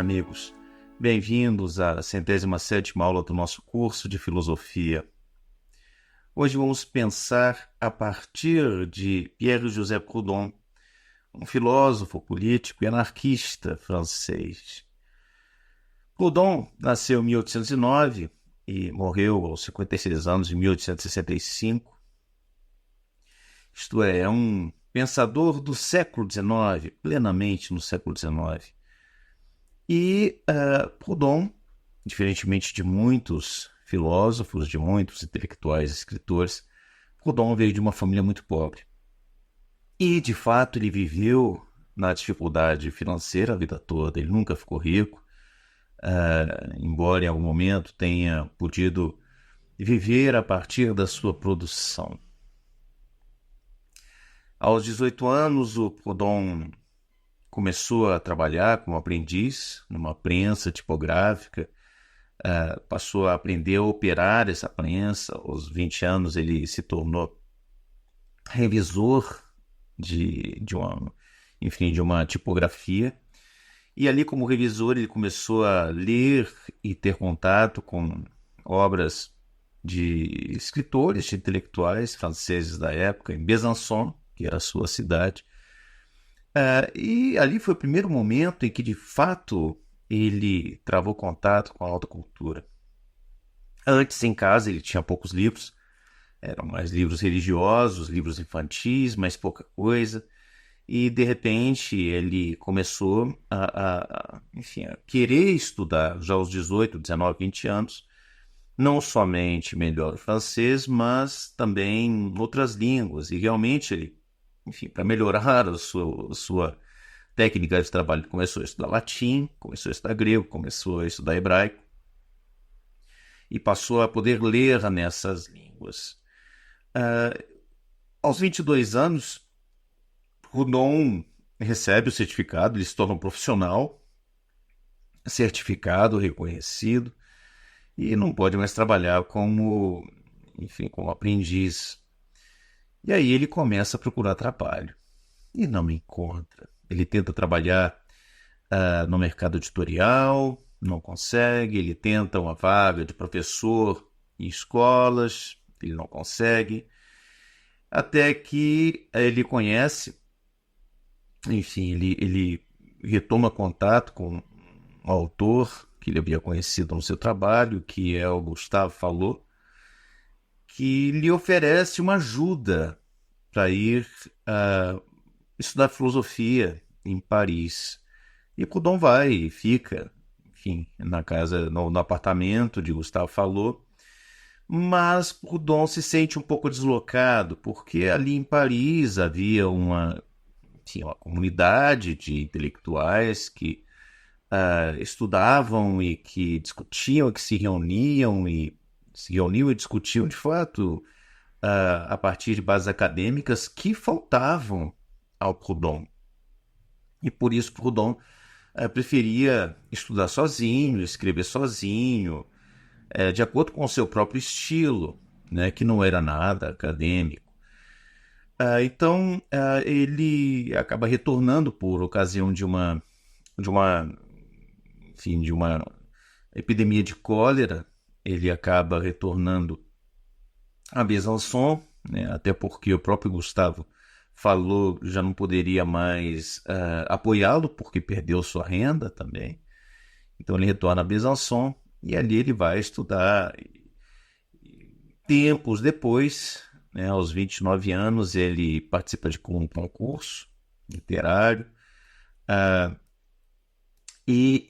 amigos. Bem-vindos à 107ª aula do nosso curso de filosofia. Hoje vamos pensar a partir de Pierre-José Proudhon, um filósofo político e anarquista francês. Proudhon nasceu em 1809 e morreu aos 56 anos em 1865. Isto é um pensador do século XIX, plenamente no século XIX. E Proudhon, diferentemente de muitos filósofos, de muitos intelectuais, escritores, Proudhon veio de uma família muito pobre. E, de fato, ele viveu na dificuldade financeira a vida toda. Ele nunca ficou rico, embora em algum momento tenha podido viver a partir da sua produção. Aos 18 anos, o Proudhon começou a trabalhar como aprendiz numa prensa tipográfica, passou a aprender a operar essa prensa. Aos 20 anos ele se tornou revisor de uma tipografia, e ali como revisor ele começou a ler e ter contato com obras de escritores, de intelectuais franceses da época, em Besançon, que era a sua cidade. E ali foi o primeiro momento em que, de fato, ele travou contato com a alta cultura. Antes, em casa, ele tinha poucos livros, eram mais livros religiosos, livros infantis, mais pouca coisa. E, de repente, ele começou a querer estudar, já aos 18, 19, 20 anos, não somente melhor o francês, mas também outras línguas. E, realmente, ele, para melhorar a sua técnica de trabalho, ele começou a estudar latim, começou a estudar grego, começou a estudar hebraico e passou a poder ler nessas línguas. Aos 22 anos, Proudhon recebe o certificado, ele se torna um profissional, certificado, reconhecido, e não pode mais trabalhar como aprendiz. E aí ele começa a procurar trabalho e não encontra. Ele tenta trabalhar no mercado editorial, não consegue. Ele tenta uma vaga de professor em escolas, ele não consegue. Até que ele conhece, ele retoma contato com um autor que ele havia conhecido no seu trabalho, que é o Gustave Fallot, que lhe oferece uma ajuda para ir estudar filosofia em Paris. E Proudhon vai e fica, na casa, no apartamento de Gustave Fallot. Mas Proudhon se sente um pouco deslocado, porque ali em Paris havia uma comunidade de intelectuais que estudavam e que discutiam, que se reuniam e discutiam de fato a partir de bases acadêmicas que faltavam ao Proudhon. E por isso Proudhon preferia estudar sozinho, escrever sozinho, de acordo com o seu próprio estilo, né, que não era nada acadêmico. Então ele acaba retornando por ocasião de uma epidemia de cólera. Ele acaba retornando a Besançon, né, até porque o próprio Gustavo Fallot já não poderia mais apoiá-lo, porque perdeu sua renda também. Então ele retorna a Besançon e ali ele vai estudar. Tempos depois, né, aos 29 anos, ele participa de um concurso literário e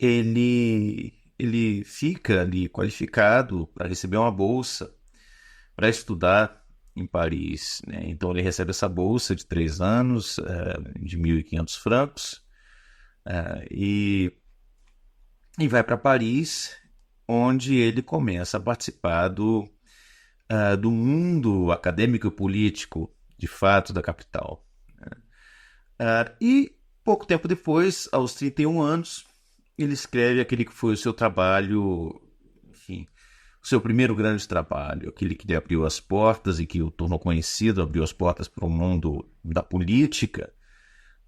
ele fica ali qualificado para receber uma bolsa para estudar em Paris, né? Então ele recebe essa bolsa de 3 anos, de 1.500 francos, e vai para Paris, onde ele começa a participar do mundo acadêmico e político, de fato, da capital. E pouco tempo depois, aos 31 anos, ele escreve aquele que foi o seu trabalho, o seu primeiro grande trabalho, aquele que lhe abriu as portas e que o tornou conhecido, abriu as portas para o mundo da política,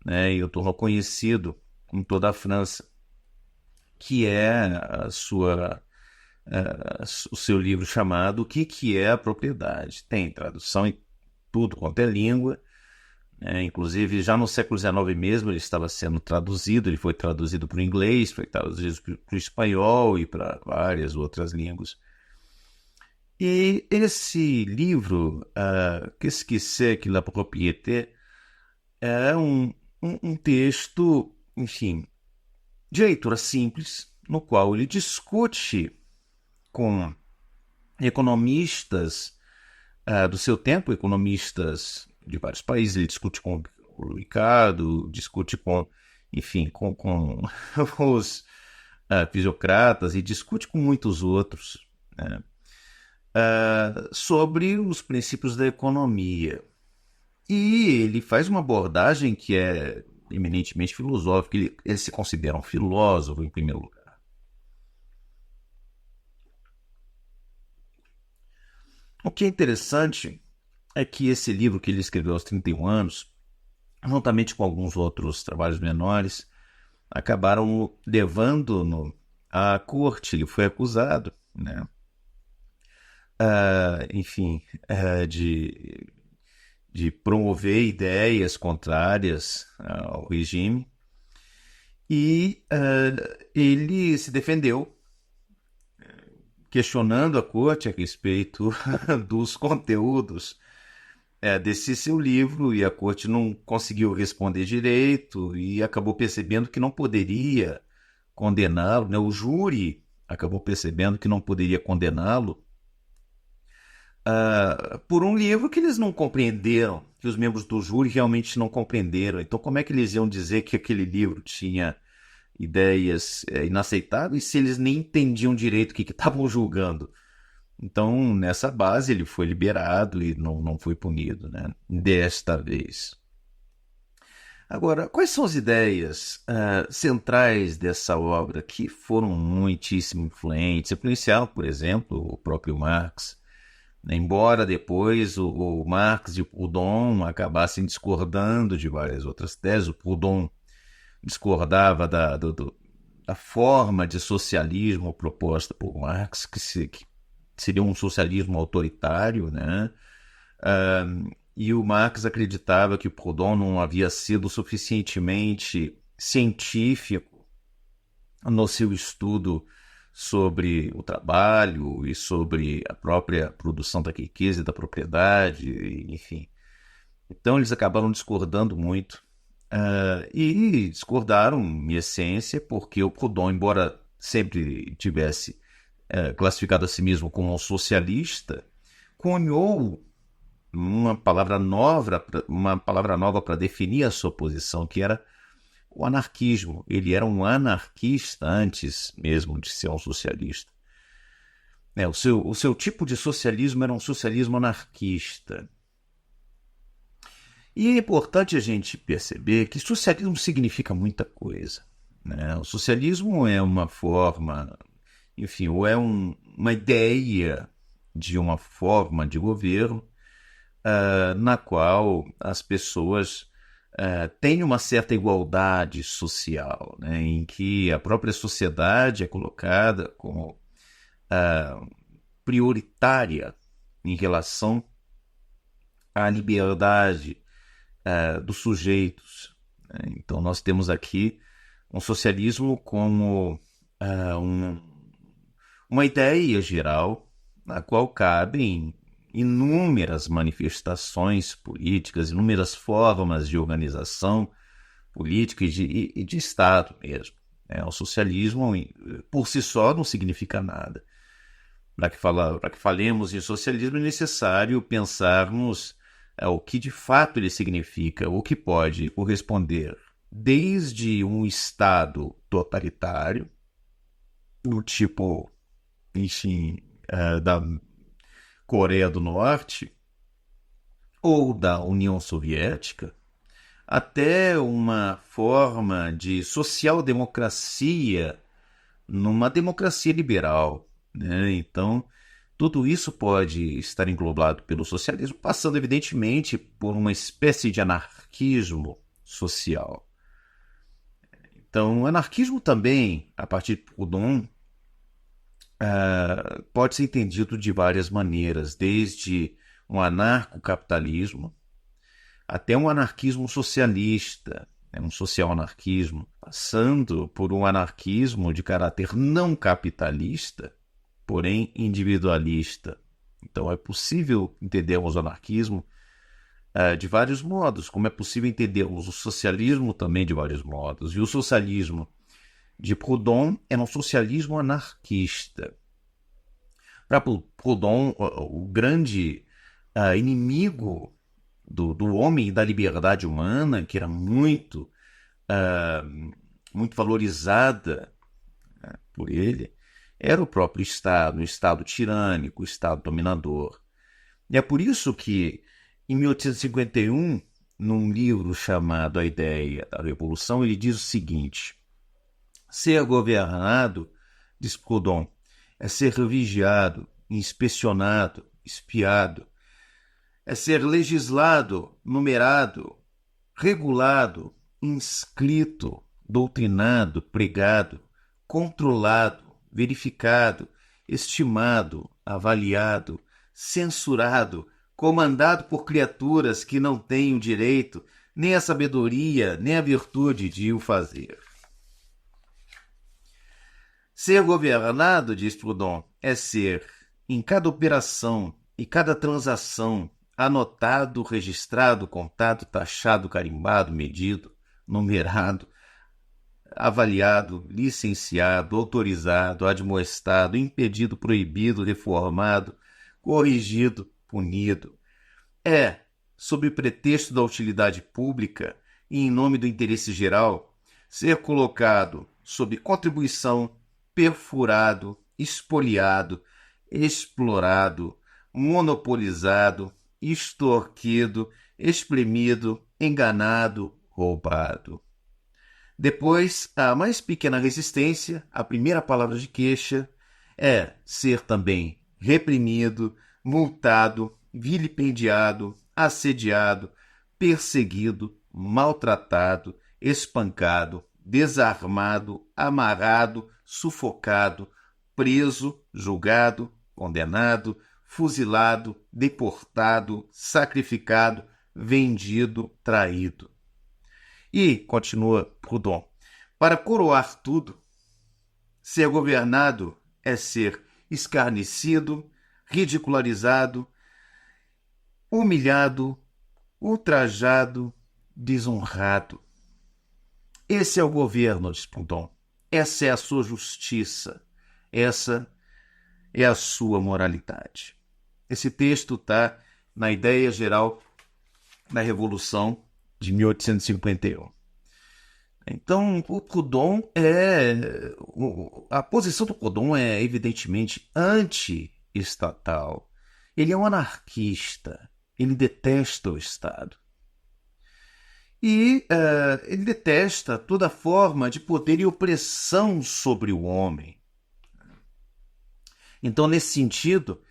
né, e o tornou conhecido em toda a França, que é o seu livro chamado O que é a Propriedade. Tem tradução em tudo quanto é língua, inclusive já no século XIX mesmo ele estava sendo traduzido, ele foi traduzido para o inglês, foi traduzido para o espanhol e para várias outras línguas. E esse livro, Qu'est-ce que c'est que la propriété, é um texto, enfim, de leitura simples, no qual ele discute com economistas do seu tempo, economistas de vários países, ele discute com o Ricardo, discute com, enfim, com os fisiocratas e discute com muitos outros, né, sobre os princípios da economia. E ele faz uma abordagem que é eminentemente filosófica, ele se considera um filósofo em primeiro lugar. O que é interessante é que esse livro que ele escreveu aos 31 anos, juntamente com alguns outros trabalhos menores, acabaram levando-no à corte. Ele foi acusado, né? Enfim, de promover ideias contrárias ao regime. E ele se defendeu, questionando a corte a respeito dos conteúdos desse seu livro, e a corte não conseguiu responder direito e acabou percebendo que não poderia condená-lo, né? O júri acabou percebendo que não poderia condená-lo por um livro que eles não compreenderam, que os membros do júri realmente não compreenderam. Então, como é que eles iam dizer que aquele livro tinha ideias inaceitáveis se eles nem entendiam direito o que estavam julgando? Então, nessa base, ele foi liberado e não foi punido, né, desta vez. Agora, quais são as ideias centrais dessa obra que foram muitíssimo influenciaram, por exemplo, o próprio Marx? Embora depois o Marx e o Proudhon acabassem discordando de várias outras teses, o Proudhon discordava da forma de socialismo proposta por Marx, que seria um socialismo autoritário, né? E o Marx acreditava que o Proudhon não havia sido suficientemente científico no seu estudo sobre o trabalho e sobre a própria produção da riqueza e da propriedade, enfim. Então eles acabaram discordando muito, e discordaram em essência porque o Proudhon, embora sempre tivesse classificado a si mesmo como um socialista, cunhou uma palavra nova para definir a sua posição, que era o anarquismo. Ele era um anarquista antes mesmo de ser um socialista. O seu tipo de socialismo era um socialismo anarquista. E é importante a gente perceber que socialismo significa muita coisa, né? O socialismo é uma forma, enfim, ou é uma ideia de uma forma de governo na qual as pessoas têm uma certa igualdade social, né, em que a própria sociedade é colocada como prioritária em relação à liberdade dos sujeitos, né? Então nós temos aqui um socialismo como uma ideia geral na qual cabem inúmeras manifestações políticas, inúmeras formas de organização política e de Estado mesmo. O socialismo, por si só, não significa nada. Para que falemos de socialismo, é necessário pensarmos o que de fato ele significa, o que pode corresponder desde um Estado totalitário, do tipo, enfim, da Coreia do Norte ou da União Soviética, até uma forma de social-democracia numa democracia liberal, né? Então, tudo isso pode estar englobado pelo socialismo, passando, evidentemente, por uma espécie de anarquismo social. Então, o anarquismo também, a partir de Proudhon, pode ser entendido de várias maneiras, desde um anarcocapitalismo até um anarquismo socialista, né, um social-anarquismo, passando por um anarquismo de caráter não capitalista, porém individualista. Então é possível entendermos o anarquismo de vários modos, como é possível entendermos o socialismo também de vários modos. E o socialismo de Proudhon era um socialismo anarquista. Para Proudhon, o grande inimigo do homem e da liberdade humana, que era muito valorizada por ele, era o próprio Estado, um Estado tirânico, um Estado dominador. E é por isso que, em 1851, num livro chamado A Ideia da Revolução, ele diz o seguinte: ser governado, diz Proudhon, é ser vigiado, inspecionado, espiado, é ser legislado, numerado, regulado, inscrito, doutrinado, pregado, controlado, verificado, estimado, avaliado, censurado, comandado por criaturas que não têm o direito, nem a sabedoria, nem a virtude de o fazer. Ser governado, diz Proudhon, é ser, em cada operação e cada transação, anotado, registrado, contado, taxado, carimbado, medido, numerado, avaliado, licenciado, autorizado, admoestado, impedido, proibido, reformado, corrigido, punido. É, sob pretexto da utilidade pública e em nome do interesse geral, ser colocado sob contribuição, perfurado, espoliado, explorado, monopolizado, extorquido, espremido, enganado, roubado. Depois, a mais pequena resistência, a primeira palavra de queixa, é ser também reprimido, multado, vilipendiado, assediado, perseguido, maltratado, espancado, desarmado, amarrado, sufocado, preso, julgado, condenado, fuzilado, deportado, sacrificado, vendido, traído. E, continua Proudhon, para coroar tudo, ser governado é ser escarnecido, ridicularizado, humilhado, ultrajado, desonrado. Esse é o governo, diz Proudhon. Essa é a sua justiça. Essa é a sua moralidade. Esse texto está na ideia geral da Revolução de 1851. Então, o Proudhon a posição do Proudhon é evidentemente anti-estatal. Ele é um anarquista. Ele detesta o Estado. E ele detesta toda forma de poder e opressão sobre o homem. Então, nesse sentido,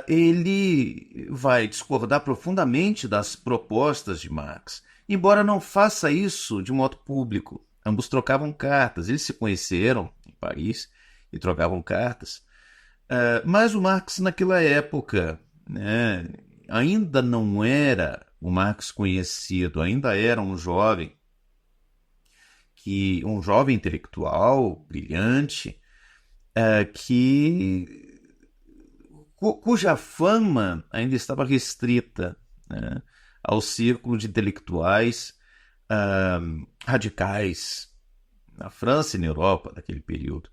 ele vai discordar profundamente das propostas de Marx, embora não faça isso de modo público. Ambos trocavam cartas, eles se conheceram em Paris e trocavam cartas. Mas o Marx, naquela época, né, ainda não era o Marx conhecido, ainda era um jovem intelectual, brilhante, cuja fama ainda estava restrita, né, ao círculo de intelectuais radicais na França e na Europa daquele período.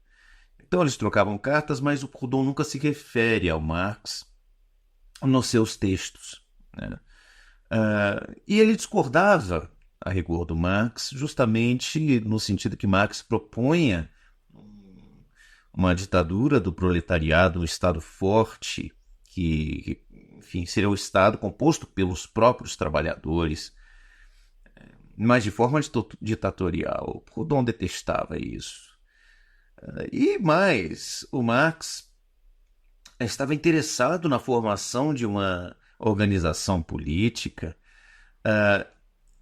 Então eles trocavam cartas, mas o Proudhon nunca se refere ao Marx nos seus textos, né? E ele discordava, a rigor, do Marx, justamente no sentido que Marx propunha uma ditadura do proletariado, um Estado forte, que, enfim, seria o Estado composto pelos próprios trabalhadores, mas de forma ditatorial. Proudhon detestava isso. E mais, o Marx estava interessado na formação de uma organização política,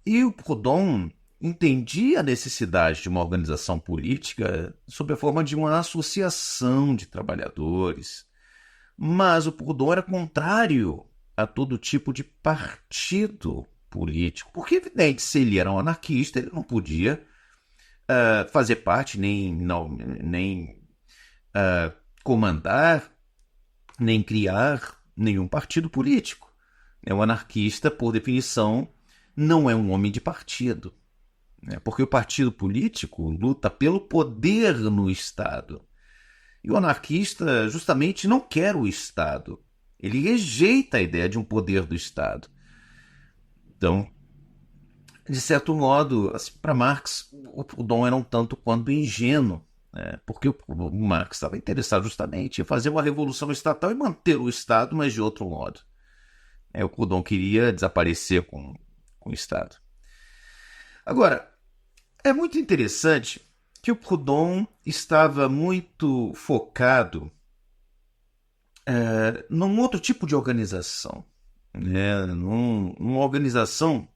e o Proudhon entendia a necessidade de uma organização política sob a forma de uma associação de trabalhadores. Mas o Proudhon era contrário a todo tipo de partido político, porque, evidente, se ele era um anarquista, ele não podia fazer parte, nem comandar, nem criar nenhum partido político. O anarquista, por definição, não é um homem de partido, né? Porque o partido político luta pelo poder no Estado. E o anarquista justamente não quer o Estado. Ele rejeita a ideia de um poder do Estado. Então, de certo modo, assim, para Marx, o Proudhon era um tanto quanto ingênuo, né? Porque o Marx estava interessado justamente em fazer uma revolução estatal e manter o Estado, mas de outro modo. O Proudhon queria desaparecer com o Estado. Agora, é muito interessante que o Proudhon estava muito focado num outro tipo de organização, né? Numa organização,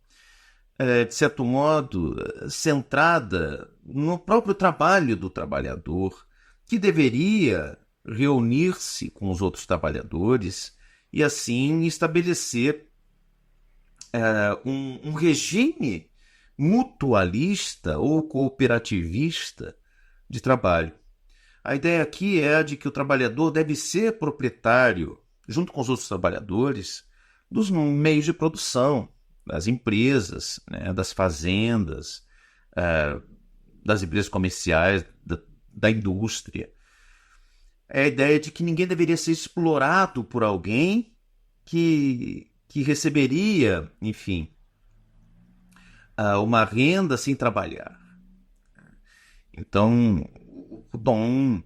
de certo modo, centrada no próprio trabalho do trabalhador, que deveria reunir-se com os outros trabalhadores e, assim, estabelecer um regime mutualista ou cooperativista de trabalho. A ideia aqui é a de que o trabalhador deve ser proprietário, junto com os outros trabalhadores, dos meios de produção, das empresas, né, das fazendas, das empresas comerciais, da indústria. É a ideia de que ninguém deveria ser explorado por alguém que receberia, enfim, uma renda sem trabalhar. Então, o Dom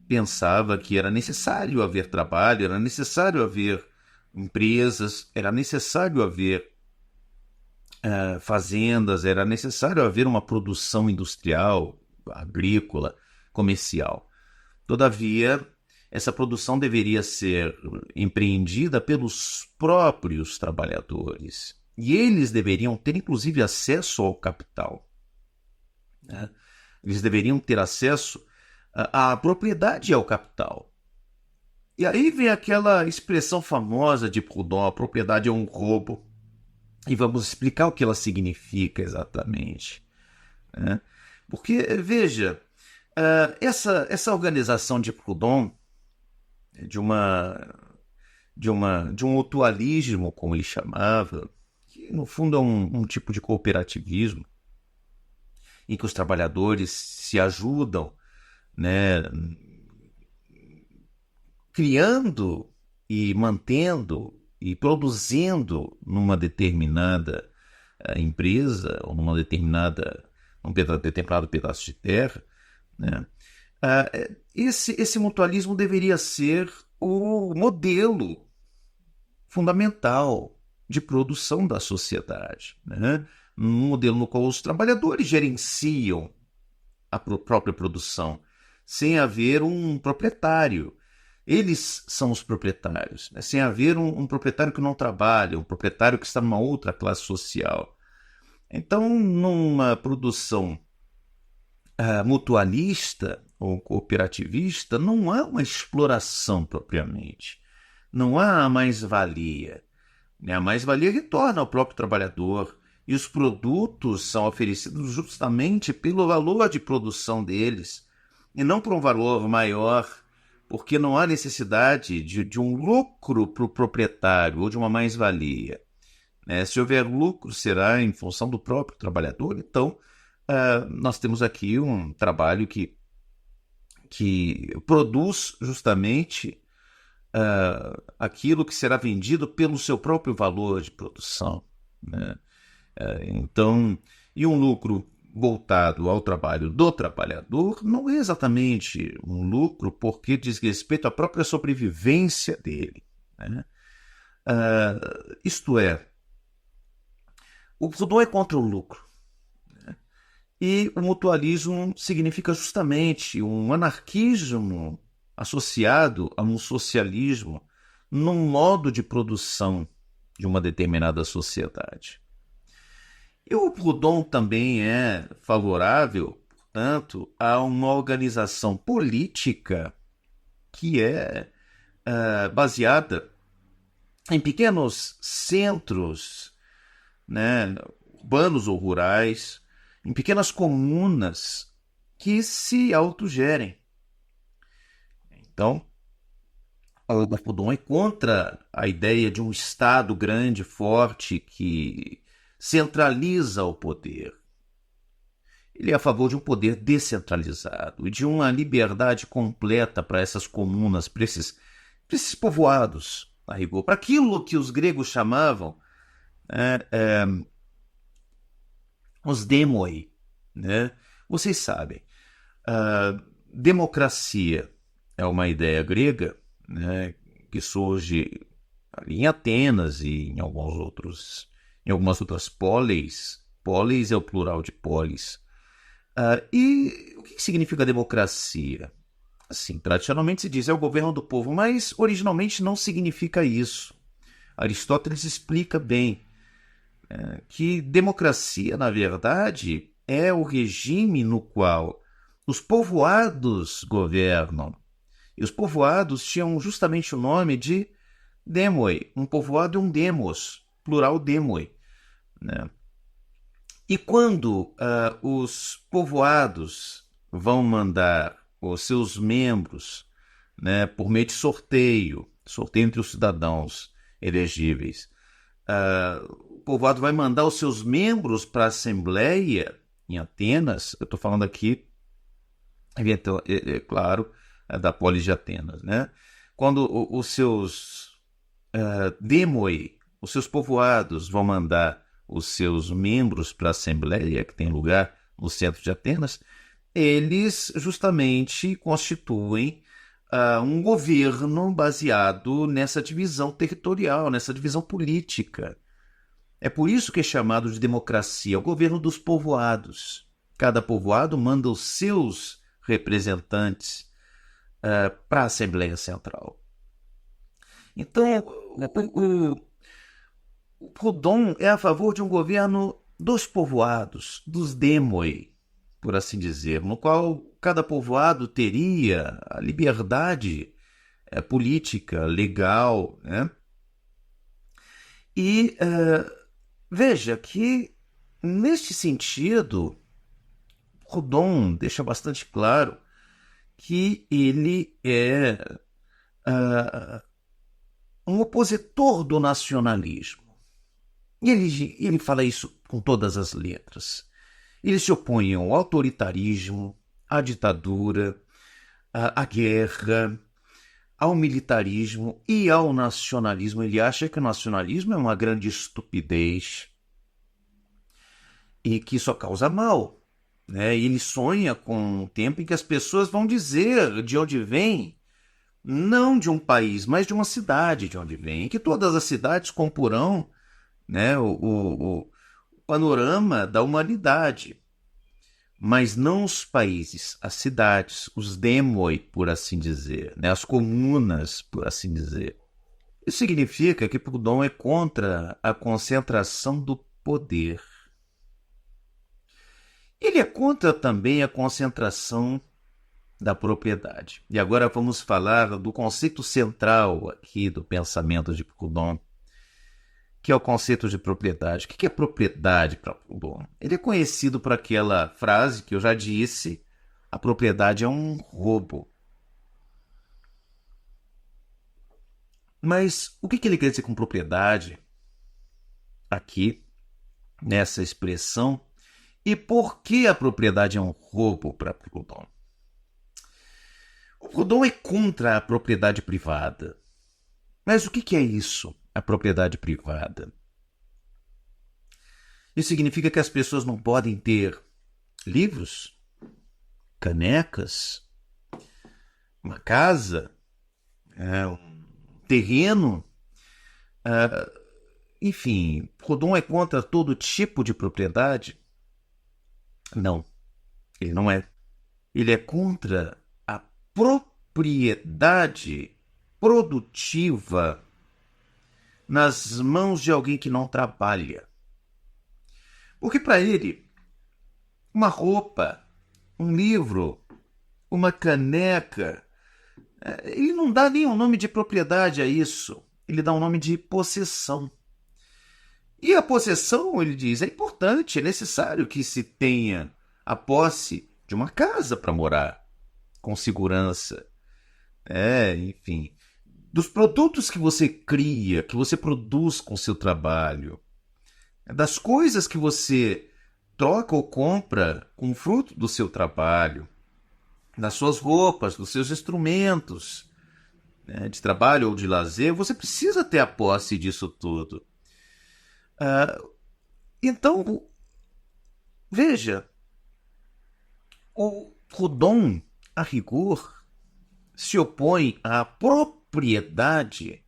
pensava que era necessário haver trabalho, era necessário haver empresas, era necessário haver fazendas, era necessário haver uma produção industrial, agrícola, comercial. Todavia, essa produção deveria ser empreendida pelos próprios trabalhadores. E eles deveriam ter, inclusive, acesso ao capital, né? Eles deveriam ter acesso à propriedade e ao capital. E aí vem aquela expressão famosa de Proudhon: a propriedade é um roubo. E vamos explicar o que ela significa exatamente, né? Porque, veja, essa organização de Proudhon, de um mutualismo, como ele chamava, que no fundo é um tipo de cooperativismo, em que os trabalhadores se ajudam, né, criando e mantendo e produzindo numa determinada empresa ou num determinado pedaço de terra, né? Esse mutualismo deveria ser o modelo fundamental de produção da sociedade, né? Um modelo no qual os trabalhadores gerenciam a própria produção, sem haver um proprietário. Eles são os proprietários, né? Sem haver um proprietário que não trabalha, um proprietário que está numa outra classe social. Então, numa produção mutualista ou cooperativista, não há uma exploração propriamente. Não há a mais-valia. A mais-valia retorna ao próprio trabalhador e os produtos são oferecidos justamente pelo valor de produção deles e não por um valor maior, porque não há necessidade de um lucro para o proprietário ou de uma mais-valia, né? Se houver lucro, será em função do próprio trabalhador. Então, nós temos aqui um trabalho que produz justamente aquilo que será vendido pelo seu próprio valor de produção, né? Então, e um lucro voltado ao trabalho do trabalhador não é exatamente um lucro, porque diz respeito à própria sobrevivência dele, né? Isto é, o Proudhon é contra o lucro, né? E o mutualismo significa justamente um anarquismo associado a um socialismo num modo de produção de uma determinada sociedade. E o Proudhon também é favorável, portanto, a uma organização política que é baseada em pequenos centros, né, urbanos ou rurais, em pequenas comunas que se autogerem. Então, o Proudhon é contra a ideia de um Estado grande, forte, que centraliza o poder. Ele é a favor de um poder descentralizado e de uma liberdade completa para essas comunas, para esses povoados, a rigor, para aquilo que os gregos chamavam os demoi, né? Vocês sabem, a democracia é uma ideia grega, né, que surge ali em Atenas e em algumas outras polis. Polis é o plural de polis. E o que significa democracia? Assim, tradicionalmente se diz é o governo do povo, mas originalmente não significa isso. Aristóteles explica bem que democracia, na verdade, é o regime no qual os povoados governam. E os povoados tinham justamente o nome de demoi, um povoado e um demos, plural demoi, né? E quando os povoados vão mandar os seus membros, né, por meio de sorteio entre os cidadãos elegíveis, o povoado vai mandar os seus membros para a Assembleia em Atenas. Eu estou falando aqui, claro, da polis de Atenas, né? Quando os seus demoi, os seus povoados vão mandar os seus membros para a Assembleia, que tem lugar no centro de Atenas, eles justamente constituem um governo baseado nessa divisão territorial, nessa divisão política. É por isso que é chamado de democracia, o governo dos povoados. Cada povoado manda os seus representantes para a Assembleia Central. Então, o Proudhon é a favor de um governo dos povoados, dos demoi, por assim dizer, no qual cada povoado teria a liberdade política, legal, né? E veja que, neste sentido, Proudhon deixa bastante claro que ele é um opositor do nacionalismo. E ele fala isso com todas as letras. Ele se opõe ao autoritarismo, à ditadura, à guerra, ao militarismo e ao nacionalismo. Ele acha que o nacionalismo é uma grande estupidez e que só causa mal, né? E ele sonha com um tempo em que as pessoas vão dizer de onde vem, não de um país, mas de uma cidade de onde vem, e que todas as cidades comporão, né, o panorama da humanidade, mas não os países, as cidades, os demoi, por assim dizer, né, as comunas, por assim dizer. Isso significa que Proudhon é contra a concentração do poder. Ele é contra também a concentração da propriedade. E agora vamos falar do conceito central aqui do pensamento de Proudhon, que é o conceito de propriedade. O que é propriedade para Proudhon? Ele é conhecido por aquela frase que eu já disse: a propriedade é um roubo. Mas o que ele quer dizer com propriedade aqui, nessa expressão? E por que a propriedade é um roubo para Proudhon? O Proudhon é contra a propriedade privada. Mas o que é isso, a propriedade privada? Isso significa que as pessoas não podem ter livros, canecas, uma casa, um terreno. Enfim, Proudhon é contra todo tipo de propriedade? Não, ele não é. Ele é contra a propriedade produtiva nas mãos de alguém que não trabalha. Porque para ele, uma roupa, um livro, uma caneca, ele não dá nem um nome de propriedade a isso. Ele dá um nome de possessão. E a possessão, ele diz, é importante, é necessário que se tenha a posse de uma casa para morar, com segurança. Enfim. Dos produtos que você cria, que você produz com seu trabalho, das coisas que você troca ou compra com o fruto do seu trabalho, das suas roupas, dos seus instrumentos, né, de trabalho ou de lazer, você precisa ter a posse disso tudo. Então, veja, o Proudhon, a rigor, se opõe à propriedade,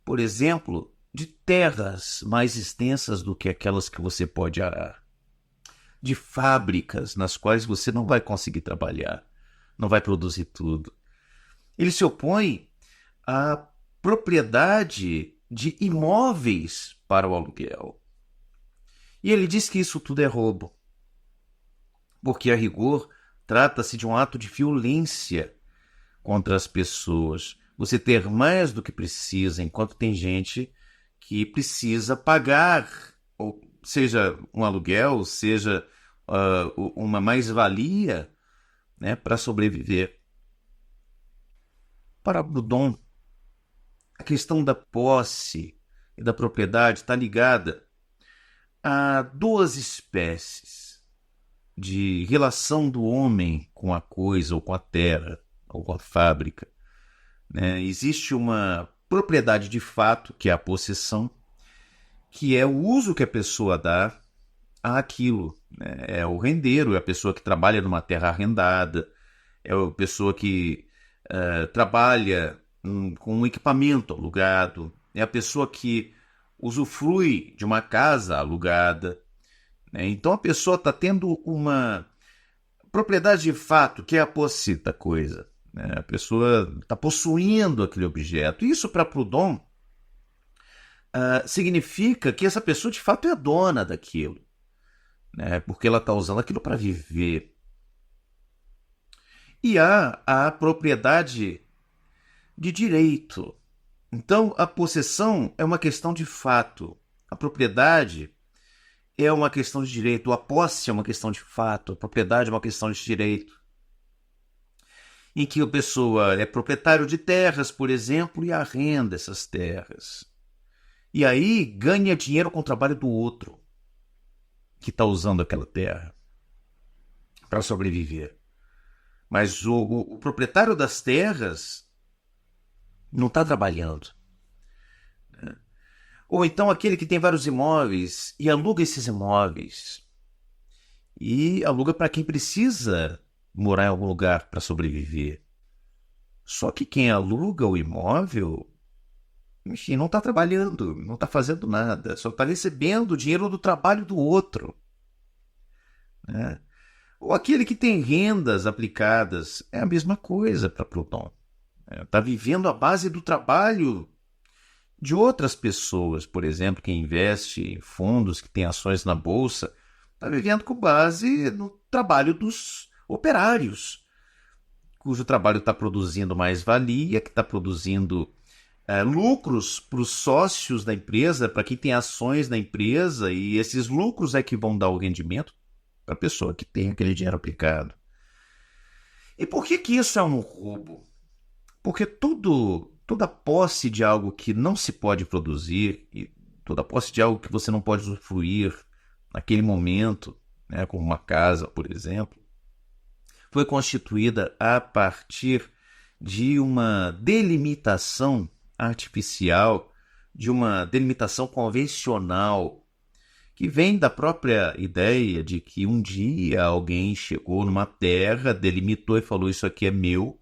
por exemplo, de terras mais extensas do que aquelas que você pode arar, de fábricas nas quais você não vai conseguir trabalhar, não vai produzir tudo. Ele se opõe à propriedade de imóveis para o aluguel. E ele diz que isso tudo é roubo, porque, a rigor, trata-se de um ato de violência contra as pessoas. Você ter mais do que precisa, enquanto tem gente que precisa pagar, ou seja um aluguel, seja uma mais-valia, né, para sobreviver. Para Proudhon, a questão da posse e da propriedade está ligada a duas espécies de relação do homem com a coisa, ou com a terra, ou com a fábrica. Né? Existe uma propriedade de fato, que é a possessão, que é o uso que a pessoa dá àquilo. Né? É o rendeiro, é a pessoa que trabalha numa terra arrendada, é a pessoa que trabalha com um equipamento alugado, é a pessoa que usufrui de uma casa alugada. Né? Então a pessoa está tendo uma propriedade de fato, que é a posse da coisa. Né? A pessoa está possuindo aquele objeto. Isso, para Proudhon, significa que essa pessoa de fato é a dona daquilo, né? Porque ela está usando aquilo para viver. E há a propriedade de direito. Então, a possessão é uma questão de fato. A propriedade é uma questão de direito. A posse é uma questão de fato. A propriedade é uma questão de direito. Em que a pessoa é proprietário de terras, por exemplo, e arrenda essas terras. E aí ganha dinheiro com o trabalho do outro que está usando aquela terra para sobreviver. Mas o proprietário das terras não está trabalhando. Ou então aquele que tem vários imóveis e aluga esses imóveis. E aluga para quem precisa morar em algum lugar para sobreviver. Só que quem aluga o imóvel, enfim, não está trabalhando, não está fazendo nada, só está recebendo o dinheiro do trabalho do outro. Né? Ou aquele que tem rendas aplicadas, é a mesma coisa para Proudhon. Está vivendo à base do trabalho de outras pessoas, por exemplo, quem investe em fundos, que tem ações na bolsa, está vivendo com base no trabalho dos operários, cujo trabalho está produzindo mais-valia, que está produzindo lucros para os sócios da empresa, para quem tem ações na empresa, e esses lucros é que vão dar o rendimento para a pessoa que tem aquele dinheiro aplicado. E por que isso é um roubo? Porque toda posse de algo que não se pode produzir, e toda posse de algo que você não pode usufruir naquele momento, né, como uma casa, por exemplo, foi constituída a partir de uma delimitação artificial, de uma delimitação convencional, que vem da própria ideia de que um dia alguém chegou numa terra, delimitou e falou: isso aqui é meu,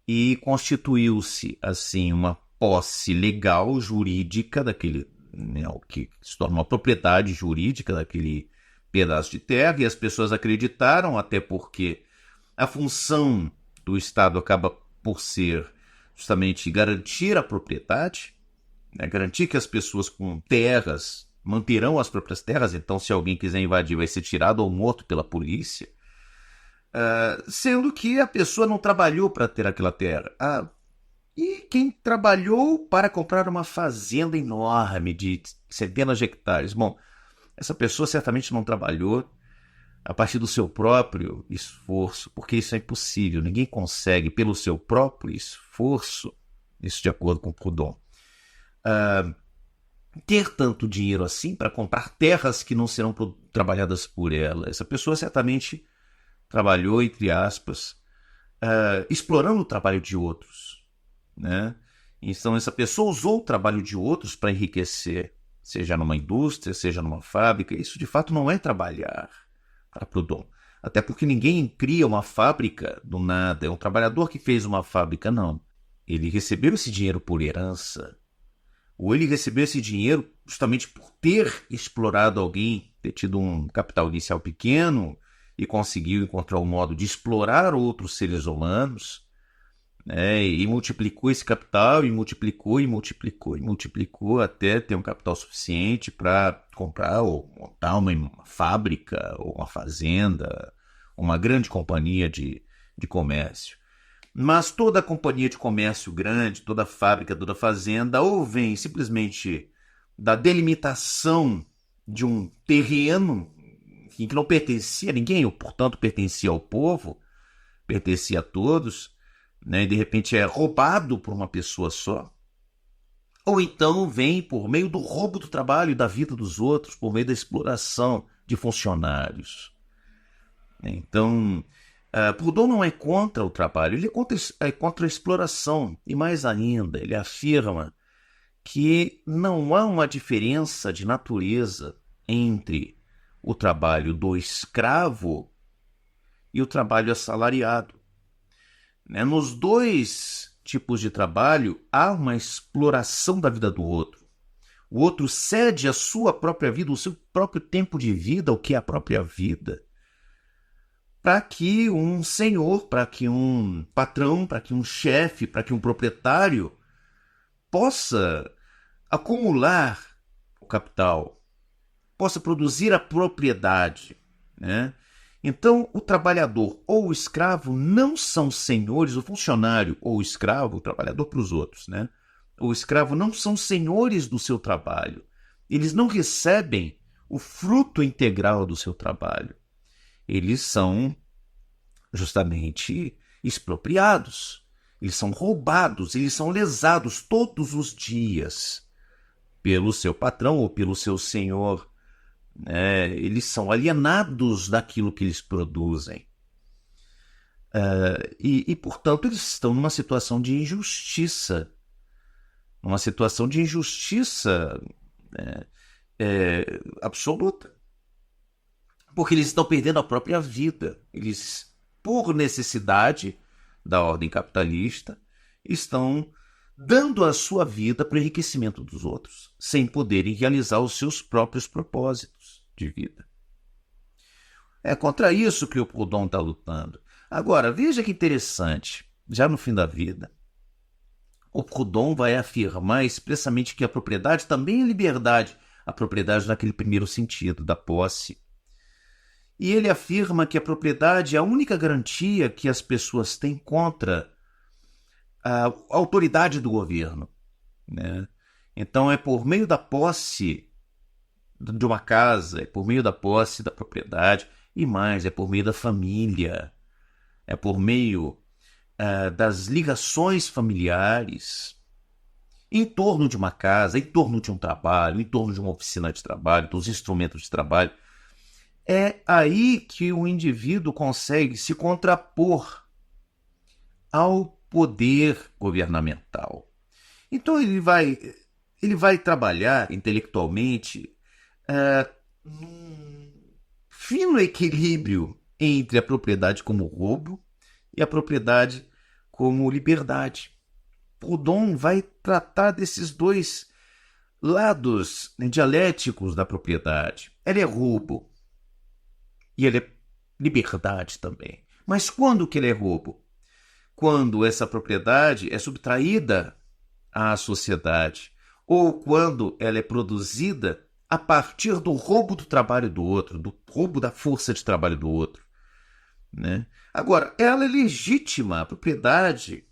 e constituiu-se assim uma posse legal, jurídica daquele, né, o que se torna uma propriedade jurídica daquele pedaço de terra, e as pessoas acreditaram, até porque a função do Estado acaba por ser justamente garantir a propriedade, né, garantir que as pessoas com terras manterão as próprias terras, então se alguém quiser invadir vai ser tirado ou morto pela polícia, sendo que a pessoa não trabalhou para ter aquela terra. E quem trabalhou para comprar uma fazenda enorme de centenas de hectares? Bom, essa pessoa certamente não trabalhou a partir do seu próprio esforço, porque isso é impossível. Ninguém consegue, pelo seu próprio esforço, isso de acordo com Proudhon, ter tanto dinheiro assim para comprar terras que não serão trabalhadas por ela. Essa pessoa certamente trabalhou, entre aspas, explorando o trabalho de outros, né? Então essa pessoa usou o trabalho de outros para enriquecer, seja numa indústria, seja numa fábrica. Isso de fato não é trabalhar para Proudhon. Até porque ninguém cria uma fábrica do nada. É um trabalhador que fez uma fábrica, não. Ele recebeu esse dinheiro por herança. Ou ele recebeu esse dinheiro justamente por ter explorado alguém, ter tido um capital inicial pequeno e conseguiu encontrar um modo de explorar outros seres humanos, né? E multiplicou esse capital, e multiplicou, e multiplicou, e multiplicou até ter um capital suficiente para comprar ou montar uma fábrica, ou uma fazenda, uma grande companhia de comércio. Mas toda companhia de comércio grande, toda fábrica, toda fazenda, ou vem simplesmente da delimitação de um terreno que não pertencia a ninguém, ou portanto pertencia ao povo, pertencia a todos, né? E de repente é roubado por uma pessoa só. Ou então vem por meio do roubo do trabalho e da vida dos outros, por meio da exploração de funcionários. Então, Proudhon não é contra o trabalho, ele é contra a exploração. E mais ainda, ele afirma que não há uma diferença de natureza entre o trabalho do escravo e o trabalho assalariado. Nos dois tipos de trabalho, há uma exploração da vida do outro. O outro cede a sua própria vida, o seu próprio tempo de vida, o que é a própria vida, para que um senhor, para que um patrão, para que um chefe, para que um proprietário possa acumular o capital, possa produzir a propriedade, né? Então, o trabalhador ou o escravo não são senhores, o funcionário ou o escravo, o trabalhador para os outros, né? O escravo não são senhores do seu trabalho. Eles não recebem o fruto integral do seu trabalho. Eles são justamente expropriados, eles são roubados, eles são lesados todos os dias pelo seu patrão ou pelo seu senhor. Eles são alienados daquilo que eles produzem. Portanto, eles estão numa situação de injustiça. Uma situação de injustiça absoluta. Porque eles estão perdendo a própria vida. Eles, por necessidade da ordem capitalista, estão dando a sua vida para o enriquecimento dos outros, sem poderem realizar os seus próprios propósitos de vida. É contra isso que o Proudhon está lutando. Agora, veja que interessante, já no fim da vida, o Proudhon vai afirmar expressamente que a propriedade também é liberdade, a propriedade naquele primeiro sentido, da posse. E ele afirma que a propriedade é a única garantia que as pessoas têm contra a autoridade do governo, né? Então é por meio da posse de uma casa, é por meio da posse da propriedade, e mais, é por meio da família, é por meio das ligações familiares em torno de uma casa, em torno de um trabalho, em torno de uma oficina de trabalho, dos instrumentos de trabalho. É aí que o indivíduo consegue se contrapor ao poder governamental. Então ele vai trabalhar intelectualmente num fino equilíbrio entre a propriedade como roubo e a propriedade como liberdade. Proudhon vai tratar desses dois lados dialéticos da propriedade. Ela é roubo e ela é liberdade também. Mas quando que ela é roubo? Quando essa propriedade é subtraída à sociedade, ou quando ela é produzida a partir do roubo do trabalho do outro, do roubo da força de trabalho do outro, né? Agora, ela é legítima, a propriedade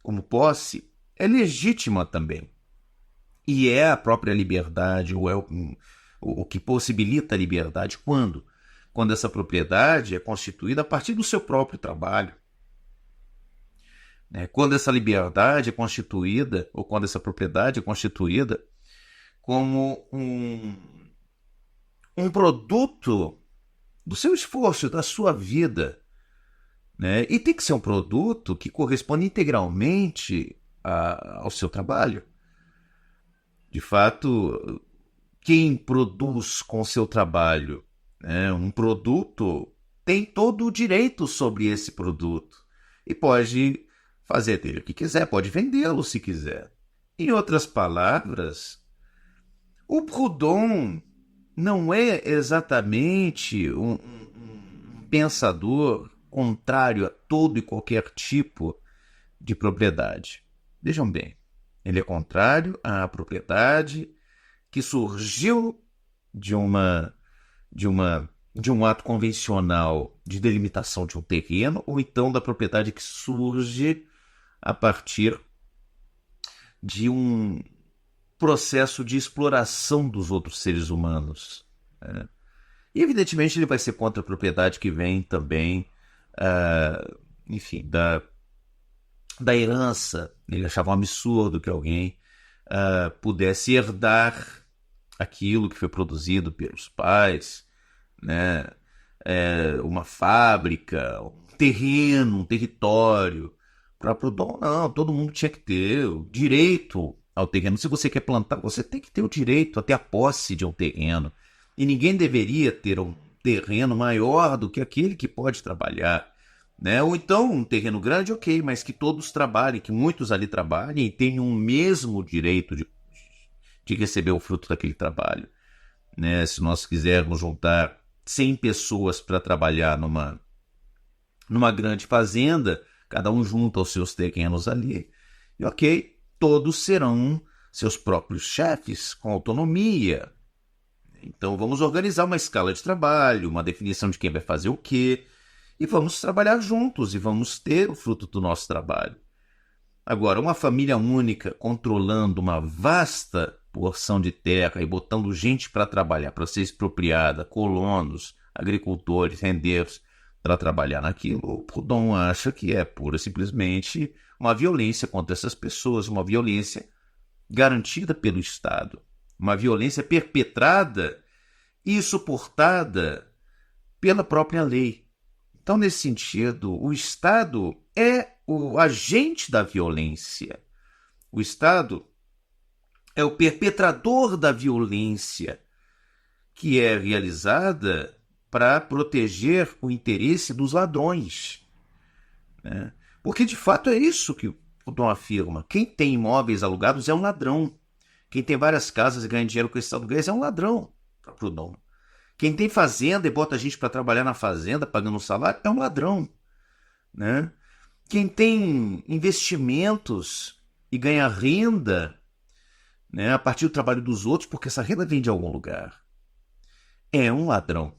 como posse é legítima também. E é a própria liberdade, ou é o que possibilita a liberdade quando? Quando essa propriedade é constituída a partir do seu próprio trabalho. Né? Quando essa liberdade é constituída, ou quando essa propriedade é constituída como um produto do seu esforço, da sua vida. Né? E tem que ser um produto que corresponde integralmente ao seu trabalho. De fato, quem produz com seu trabalho, né, um produto tem todo o direito sobre esse produto e pode fazer dele o que quiser, pode vendê-lo se quiser. Em outras palavras, o Proudhon não é exatamente um pensador contrário a todo e qualquer tipo de propriedade. Vejam bem, ele é contrário à propriedade que surgiu de um ato convencional de delimitação de um terreno, ou então da propriedade que surge a partir de um processo de exploração dos outros seres humanos. Né? E, evidentemente, ele vai ser contra a propriedade que vem também, enfim, da herança. Ele achava um absurdo que alguém pudesse herdar aquilo que foi produzido pelos pais, né? Uma fábrica, um terreno, um território. Para Proudhon, não, todo mundo tinha que ter o direito ao terreno. Se você quer plantar, você tem que ter o direito a ter a posse de um terreno. E ninguém deveria ter um terreno maior do que aquele que pode trabalhar. Né? Ou então um terreno grande, ok, mas que todos trabalhem, que muitos ali trabalhem e tenham o mesmo direito de receber o fruto daquele trabalho. Né? Se nós quisermos juntar 100 pessoas para trabalhar numa grande fazenda, cada um junta os seus terrenos ali. E ok, todos serão seus próprios chefes, com autonomia. Então vamos organizar uma escala de trabalho, uma definição de quem vai fazer o quê, e vamos trabalhar juntos e vamos ter o fruto do nosso trabalho. Agora, uma família única controlando uma vasta porção de terra e botando gente para trabalhar, para ser expropriada, colonos, agricultores, rendeiros, para trabalhar naquilo, o Proudhon acha que é pura e simplesmente uma violência contra essas pessoas, uma violência garantida pelo Estado, uma violência perpetrada e suportada pela própria lei. Então, nesse sentido, o Estado é o agente da violência. O Estado é o perpetrador da violência que é realizada para proteger o interesse dos ladrões. Né? Porque, de fato, é isso que o Proudhon afirma. Quem tem imóveis alugados é um ladrão. Quem tem várias casas e ganha dinheiro com esses aluguéis é um ladrão, para Proudhon. Quem tem fazenda e bota a gente para trabalhar na fazenda, pagando um salário, é um ladrão. Né? Quem tem investimentos e ganha renda, né, a partir do trabalho dos outros, porque essa renda vem de algum lugar, é um ladrão.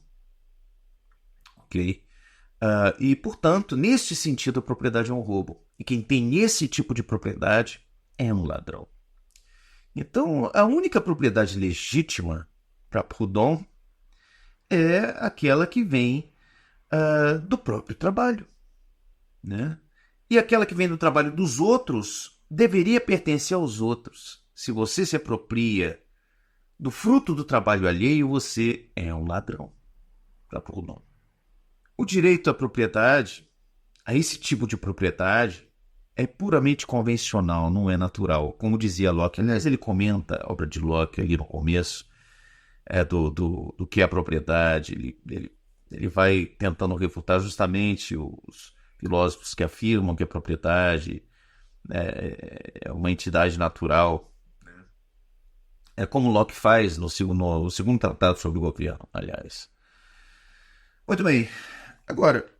Ok? E, portanto, nesse sentido, a propriedade é um roubo. E quem tem esse tipo de propriedade é um ladrão. Então, a única propriedade legítima para Proudhon é aquela que vem do próprio trabalho. Né? E aquela que vem do trabalho dos outros deveria pertencer aos outros. Se você se apropria do fruto do trabalho alheio, você é um ladrão. Para Proudhon. O direito à propriedade, a esse tipo de propriedade, é puramente convencional, não é natural. Como dizia Locke, aliás, ele comenta a obra de Locke ali no começo, do que é a propriedade. Ele vai tentando refutar justamente os filósofos que afirmam que a propriedade é uma entidade natural. É como Locke faz no segundo tratado sobre o governo, aliás. Muito bem. Agora,